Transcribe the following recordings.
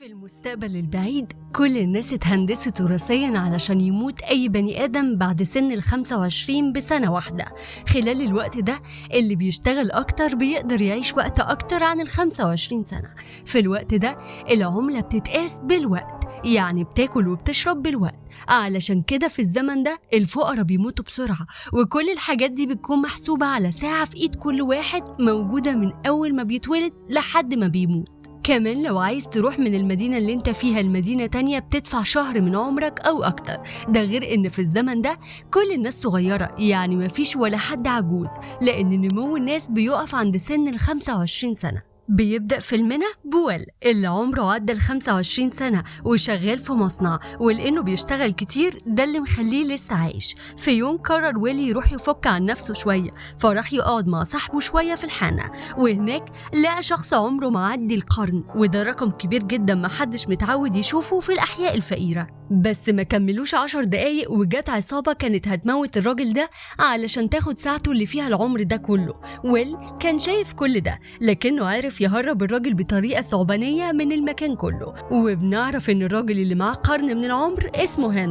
في المستقبل البعيد كل الناس اتهندست وراثيا علشان يموت أي بني آدم بعد سن 25 بسنة واحدة. خلال الوقت ده اللي بيشتغل أكتر بيقدر يعيش وقت أكتر عن 25 سنة. في الوقت ده العملة بتتقاس بالوقت، يعني بتاكل وبتشرب بالوقت. علشان كده في الزمن ده الفقراء بيموتوا بسرعة، وكل الحاجات دي بتكون محسوبة على ساعة في إيد كل واحد موجودة من أول ما بيتولد لحد ما بيموت. كمان لو عايز تروح من المدينة اللي انت فيها لمدينة تانية بتدفع شهر من عمرك أو أكتر. ده غير إن في الزمن ده كل الناس صغيرة، يعني مفيش ولا حد عجوز، لأن نمو الناس بيقف عند سن 25 سنة. بيبدأ فيلمنا بويل اللي عمره عدى 25 سنة وشغال في مصنع، ولأنه بيشتغل كتير ده اللي مخليه لسه عايش. في يوم قرر ويل يروح يفك عن نفسه شوية، فراح يقعد مع صاحبه شوية في الحانة، وهناك لقى شخص عمره معدي القرن، وده رقم كبير جدا محدش متعود يشوفه في الأحياء الفقيرة. بس ما كملوش 10 دقايق وجت عصابة كانت هتموت الراجل ده علشان تاخد ساعته اللي فيها العمر ده كله. ويل كان شايف كل ده، لكنه عارف يهرب الراجل بطريقة صعبانية من المكان كله. وبنعرف ان الراجل اللي معاه قرن من العمر اسمه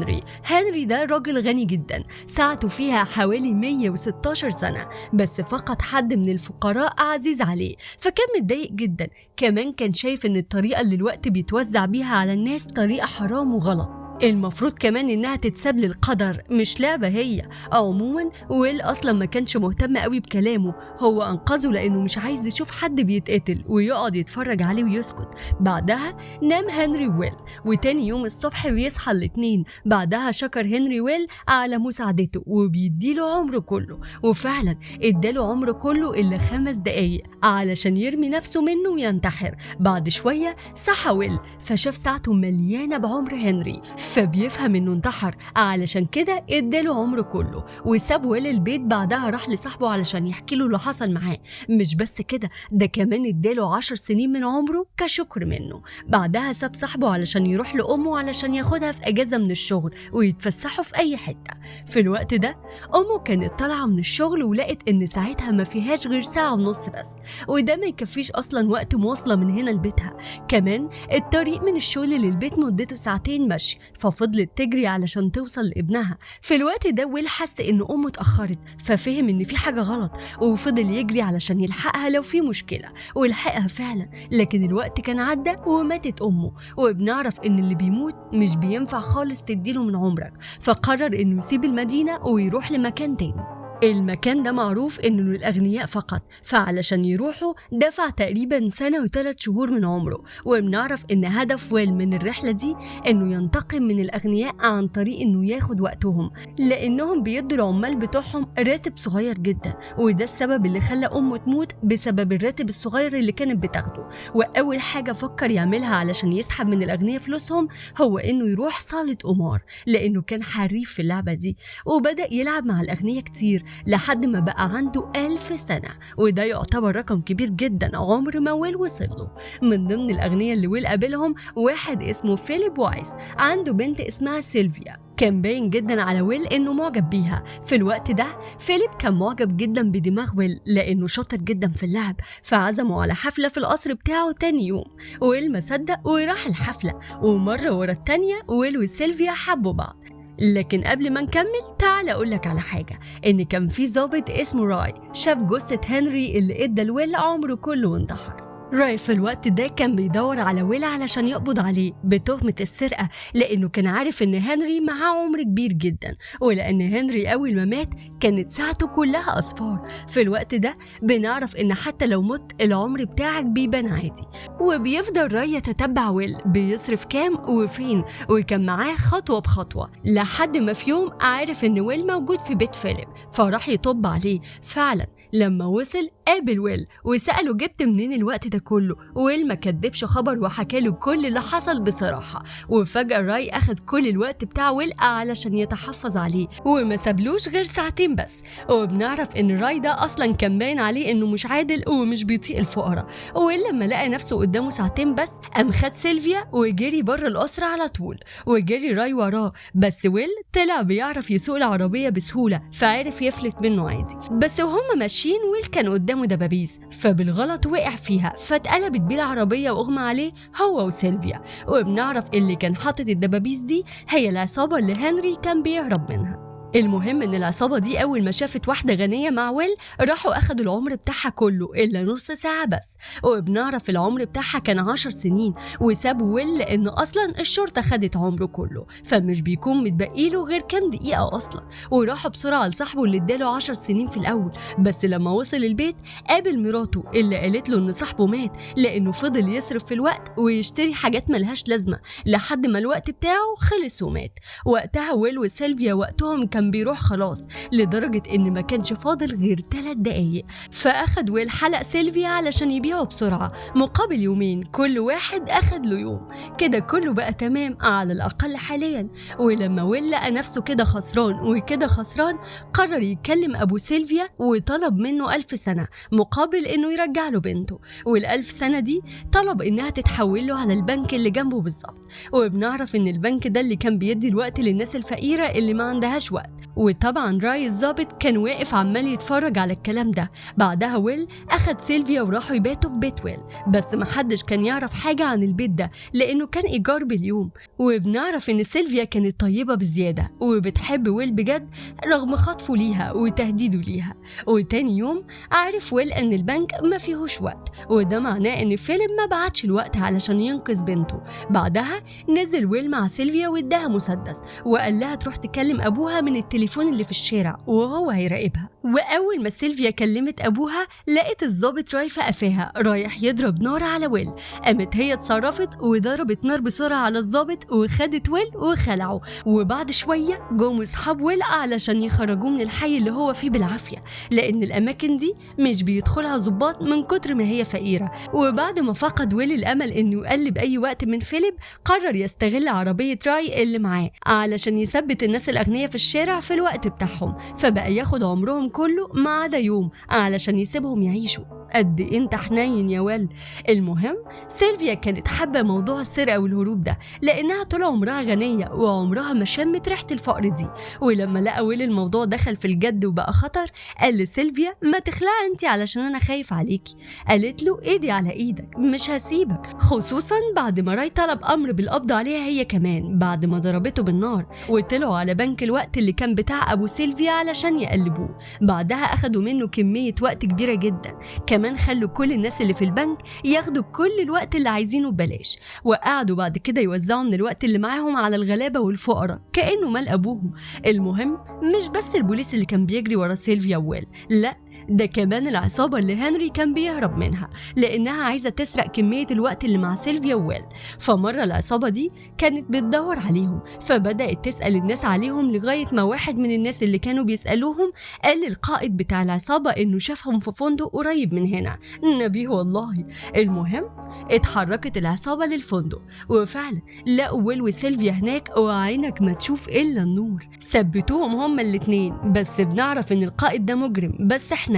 هنري ده راجل غني جدا، ساعته فيها حوالي 116 سنة، بس فقط حد من الفقراء عزيز عليه، فكان متضايق جدا. كمان كان شايف ان الطريقة اللي الوقت بيتوزع بيها على الناس طريقة حرام وغلط، المفروض كمان انها تتساب للقدر مش لعبة هي. عموما ويل اصلا ما كانش مهتم قوي بكلامه، هو انقذه لانه مش عايز يشوف حد بيتقتل ويقعد يتفرج عليه ويسكت. بعدها نام هنري ويل، وتاني يوم الصبح بيصحى الاتنين. بعدها شكر هنري ويل على مساعدته وبيديله عمره كله، وفعلا اداله عمره كله الا 5 دقايق علشان يرمي نفسه منه وينتحر. بعد شوية صحى ويل فشاف ساعته مليانة بعمر هنري، فبيفهم انه انتحر، علشان كده اداله عمره كله وساب ويل البيت. بعدها راح لصاحبه علشان يحكي له اللي حصل معاه. مش بس كده، ده كمان اداله 10 سنين من عمره كشكر منه. بعدها ساب صاحبه علشان يروح لأمه علشان ياخدها في اجازة من الشغل ويتفسحوا في اي حتة. في الوقت ده امه كانت طالعة من الشغل ولقت ان ساعتها ما فيهاش غير ساعة ونص بس، وده ما يكفيش اصلا وقت مواصلة من هنا لبيتها. كمان الطريق من الشغل للبيت مدته 2 ساعة مشي، ففضلت تجري علشان توصل لابنها. في الوقت ده ويل حس ان امه اتأخرت، ففهم ان في حاجة غلط وفضل يجري علشان يلحقها لو في مشكلة، ولحقها فعلا. لكن الوقت كان عدى وماتت امه، وبنعرف ان اللي بيموت مش بينفع خالص تديله من عمرك، فقرر انه يسيب المدينة ويروح لمكان تاني. المكان ده معروف انه للاغنياء فقط، فعلشان يروحوا دفع تقريبا 1 سنة و3 شهور من عمره. وبنعرف ان هدف ويل من الرحلة دي انه ينتقم من الاغنياء عن طريق انه ياخد وقتهم، لانهم بيدوا العمال بتوعهم راتب صغير جدا، وده السبب اللي خلى امه تموت بسبب الراتب الصغير اللي كانت بتاخده. واول حاجة فكر يعملها علشان يسحب من الاغنياء فلوسهم هو انه يروح صالة قمار، لانه كان حريف في اللعبة دي، وبدأ يلعب مع الاغنياء كتير لحد ما بقى عنده 1000 سنة، وده يعتبر رقم كبير جدا عمر ما ويل وصل له. من ضمن الأغنياء اللي ويل قابلهم واحد اسمه فيليب وايس، عنده بنت اسمها سيلفيا. كان باين جدا على ويل انه معجب بيها. في الوقت ده فيليب كان معجب جدا بدماغ ويل لانه شاطر جدا في اللعب، فعزمه على حفلة في القصر بتاعه تاني يوم. ويل ما صدق وراح الحفلة، ومرة ورا التانية ويل وسيلفيا حبوا بعض. لكن قبل ما نكمل تعال أقولك على حاجة، إن كان في ضابط اسمه راي شاف جثة هنري اللي إدى لويل عمره كله وانتحر. راي في الوقت ده كان بيدور على ويل علشان يقبض عليه بتهمة السرقة، لأنه كان عارف إن هنري معاه عمر كبير جدا، ولأن هنري أول ما مات كانت ساعته كلها أصفار. في الوقت ده بنعرف إن حتى لو مت العمر بتاعك بيبان عادي. وبيفضل راي يتتبع ويل بيصرف كام وفين، وكان معاه خطوة بخطوة، لحد ما في يوم عارف إن ويل موجود في بيت فيليب، فراح يطب عليه. فعلا لما وصل قابل ويل وسأله جبت منين الوقت ده كله. ويل ما كدبش خبر وحكاله كل اللي حصل بصراحة. وفجأة راي أخد كل الوقت بتاع ويل علشان يتحفظ عليه، وما سابلوش غير 2 ساعة بس. وبنعرف ان راي ده اصلا كان باين عليه انه مش عادل ومش بيطيق الفقراء. ويل لما لقى نفسه قدامه 2 ساعة بس قام خد سيلفيا وجري بره القصر على طول، وجري راي وراه. بس ويل طلع بيعرف يسوق العربية بسهولة، فعرف يفلت منه عادي. بس وهم ماشيين ويل كان قدامه قدامه دبابيس، فبالغلط وقع فيها فاتقلبت بيه العربية وأغمى عليه هو وسيلفيا. وبنعرف اللي كان حاطط الدبابيس دي هي العصابة اللي هنري كان بيهرب منها. المهم ان العصابة دي اول ما شافت واحدة غنية مع ويل راحوا اخدوا العمر بتاعها كله الا نص ساعة بس. وبنعرف العمر بتاعها كان 10 سنين، وسابوا ويل لان اصلا الشرطة خدت عمره كله، فمش بيكون متبقي له غير كام دقيقة اصلا. وراحوا بسرعة لصاحبه اللي اداله 10 سنين في الاول، بس لما وصل البيت قابل مراته اللي قالت له ان صاحبه مات لانه فضل يصرف في الوقت ويشتري حاجات ملهاش لازمة لحد ما الوقت بتاعه خلص ومات. وقتها ويل وسيلفيا وقتهم كان بيروح خلاص، لدرجة ان ما كانش فاضل غير 3 دقايق. فاخد ويل حلق سيلفيا علشان يبيعه بسرعة مقابل يومين، كل واحد اخد له يوم. كده كله بقى تمام على الاقل حاليا. ولما ويل لقى نفسه كده خسران وكده خسران، قرر يكلم ابو سيلفيا وطلب منه 1000 سنة مقابل انه يرجع له بنته. وال1000 سنة دي طلب انها تتحول له على البنك اللي جنبه بالظبط. وبنعرف ان البنك ده اللي كان بيدي الوقت للناس الفقيرة اللي ما عندهاش وقت. وطبعا راي الضابط كان واقف عمال يتفرج على الكلام ده. بعدها ويل اخد سيلفيا وراحوا يباتوا في بيت ويل، بس محدش كان يعرف حاجة عن البيت ده لانه كان ايجار باليوم. وبنعرف ان سيلفيا كانت طيبة بزيادة وبتحب ويل بجد رغم خطفه ليها وتهديده ليها. وتاني يوم عرف ويل ان البنك ما فيهوش وقت، وده معناه ان فيليب ما بعتش الوقت علشان ينقذ بنته. بعدها نزل ويل مع سيلفيا واداها مسدس وقال لها تروح تكلم ابوها من التليفون اللي في الشارع وهو هيراقبها. واول ما سيلفيا كلمت ابوها لقيت الضابط رايفه قفاها رايح يضرب نار على ويل. قامت هي اتصرفت وضربت نار بسرعه على الضابط وخدت ويل وخلعه. وبعد شويه جم اصحاب ويل علشان يخرجوه من الحي اللي هو فيه بالعافيه، لان الاماكن دي مش بيدخلها ضباط من كتر ما هي فقيره. وبعد ما فقد ويل الامل انه يقلب اي وقت من فيليب، قرر يستغل عربيه راي اللي معاه علشان يثبت الناس الاغنياء في الشارع في الوقت بتاعهم، فبقى ياخد عمرهم كله ما عدا يوم علشان يسيبهم يعيشوا. قد انت حنين يا ول. المهم سيلفيا كانت حابة موضوع السرقة والهروب ده لانها طول عمرها غنية وعمرها ما شمت ريحة الفقر دي. ولما لقى ويل الموضوع دخل في الجد وبقى خطر، قال لسيلفيا ما تخلعي انتي علشان انا خايف عليكي. قالت له ايدي على ايدك مش هسيبك، خصوصا بعد ما راي طلب امر بالقبض عليها هي كمان بعد ما ضربته بالنار. وطلعوا على بنك الوقت اللي كان بتاع ابو سيلفيا علشان يقلبوه. بعدها اخدوا منه كمية وقت كبيرة جدا، كمان خلوا كل الناس اللي في البنك ياخدوا كل الوقت اللي عايزينه ببلاش. وقعدوا بعد كده يوزعوا من الوقت اللي معاهم على الغلابة والفقراء كأنه مال أبوهم. المهم مش بس البوليس اللي كان بيجري ورا سيلفيا وويل، لا ده كمان العصابة اللي هنري كان بيهرب منها لأنها عايزة تسرق كمية الوقت اللي مع سيلفيا وويل. فمرة العصابة دي كانت بتدور عليهم، فبدأت تسأل الناس عليهم لغاية ما واحد من الناس اللي كانوا بيسألوهم قال للقائد بتاع العصابة إنه شافهم في فندق قريب من هنا. نبيه والله. المهم اتحركت العصابة للفندق، وفعلا لقوا ويل وسيلفيا هناك وعينك ما تشوف إلا النور. ثبتوهم هما الاتنين، بس بنعرف إن القائد ده مجرم بس حنين،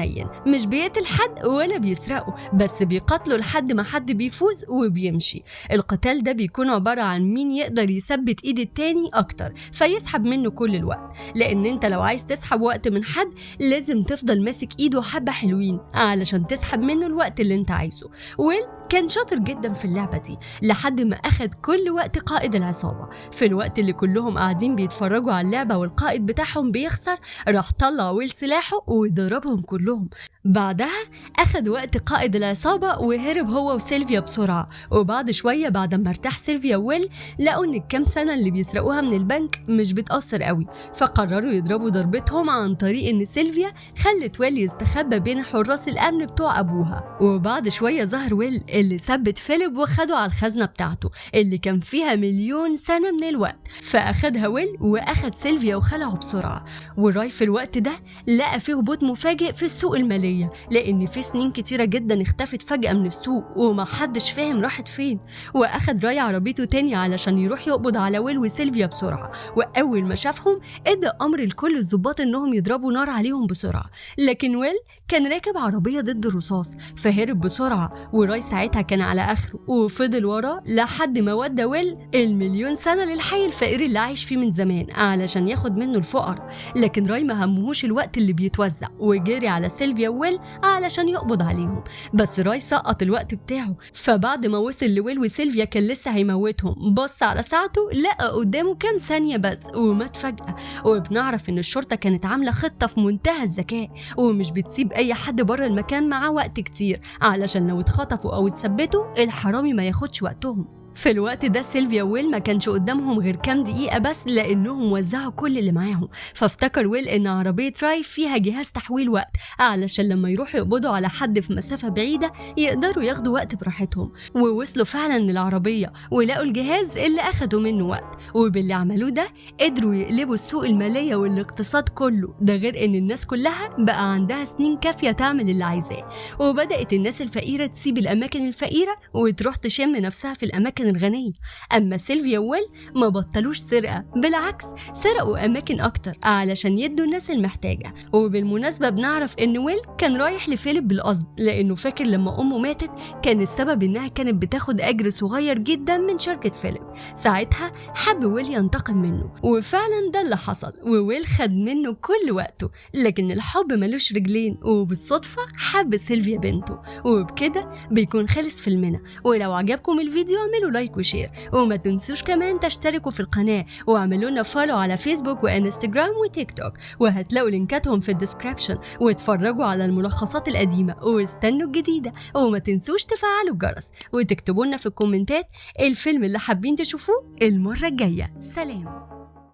مش بيقتل حد ولا بيسرقه، بس بيقتلوا لحد ما حد بيفوز وبيمشي. القتال ده بيكون عبارة عن مين يقدر يثبت ايد التاني اكتر فيسحب منه كل الوقت، لان انت لو عايز تسحب وقت من حد لازم تفضل ماسك ايده حبة حلوين علشان تسحب منه الوقت اللي انت عايزه. ويل كان شاطر جدا في اللعبة دي لحد ما أخد كل وقت قائد العصابة. في الوقت اللي كلهم قاعدين بيتفرجوا على اللعبة والقائد بتاعهم بيخسر، راح طلع ويل سلاحه وضربهم كلهم. بعدها أخد وقت قائد العصابة وهرب هو وسيلفيا بسرعة. وبعد شوية بعد ما ارتاح سيلفيا وويل لقوا إن الكام سنة اللي بيسرقوها من البنك مش بتأثر قوي، فقرروا يضربوا ضربتهم عن طريق إن سيلفيا خلت ويل يستخبى بين حراس الأمن بتوع أبوها. وبعد شوية ظهر ويل اللي ثبت فيليب وخده على الخزنة بتاعته اللي كان فيها 1,000,000 سنة من الوقت، فأخدها ويل وأخد سيلفيا وخلعه بسرعة. وراي في الوقت ده لقى فيه هبوط مفاجئ في السوق المالية لأن في سنين كتيرة جدا اختفت فجأة من السوق ومحدش فاهم راحت فين. وأخد راي عربيته تاني علشان يروح يقبض على ويل وسيلفيا بسرعة. وأول ما شافهم ادى أمر لكل الضباط إنهم يضربوا نار عليهم بسرعة، لكن ويل كان راكب عربية ضد الرصاص فهرب بسرعة، وراي ساعتها كان على آخره وفضل وراه لحد ما ودى ويل المليون سنة للحي الفقير اللي عايش فيه من زمان علشان ياخد منه الفقر. لكن راي ما همهوش الوقت اللي بيتوزع وجري على سيلفيا وويل علشان يقبض عليهم، بس راي سقط الوقت بتاعه. فبعد ما وصل لويل وسيلفيا كان لسه هيموتهم، بص على ساعته لقى قدامه كام ثانية بس ومات فجأة. وبنعرف ان الشرطة كانت عاملة خطة في منتهى الذكاء، ومش بتسيب اي حد بره المكان معاه وقت كتير علشان لو اتخطفوا او اتثبتوا الحرامي ما ياخدش وقتهم. في الوقت ده سيلفيا وويل ما كانش قدامهم غير كام دقيقة بس لأنهم وزعوا كل اللي معاهم، فافتكر ويل إن عربية راي فيها جهاز تحويل وقت علشان لما يروحوا يقبضوا على حد في مسافة بعيدة يقدروا ياخدوا وقت براحتهم. ووصلوا فعلا للعربية ولقوا الجهاز اللي أخدوا منه وقت، وباللي عملوه ده قدروا يقلبوا السوق المالية والاقتصاد كله، ده غير إن الناس كلها بقى عندها سنين كافية تعمل اللي عايزاه. وبدأت الناس الفقيرة تسيب الأماكن الفقيرة وتروح تشم نفسها في الأماكن الغنية. أما سيلفيا وويل ما بطلوش سرقة، بالعكس سرقوا أماكن أكتر علشان يدوا الناس المحتاجة. وبالمناسبة بنعرف إن ويل كان رايح لفيليب بالقصد، لأنه فاكر لما أمه ماتت كان السبب إنها كانت بتاخد أجر صغير جدا من شركة فيليب. ساعتها حب ويل ينتقم منه، وفعلا ده اللي حصل، وويل خد منه كل وقته. لكن الحب ملوش رجلين، وبالصدفة حب سيلفيا بنته، وبكده بيكون خلص فيلمنا. ولو عجبكم الفيديو اعملوا لايك وشير، وما تنسوش كمان تشتركوا في القناة واعملوا لنا فولو على فيسبوك وانستجرام وتيك توك، وهتلاقوا لينكاتهم في الديسكريبشن. واتفرجوا على الملخصات القديمة واستنوا الجديدة، وما تنسوش تفعلوا الجرس وتكتبوا لنا في الكومنتات الفيلم اللي حابين تشوفوه المرة الجاية. سلام.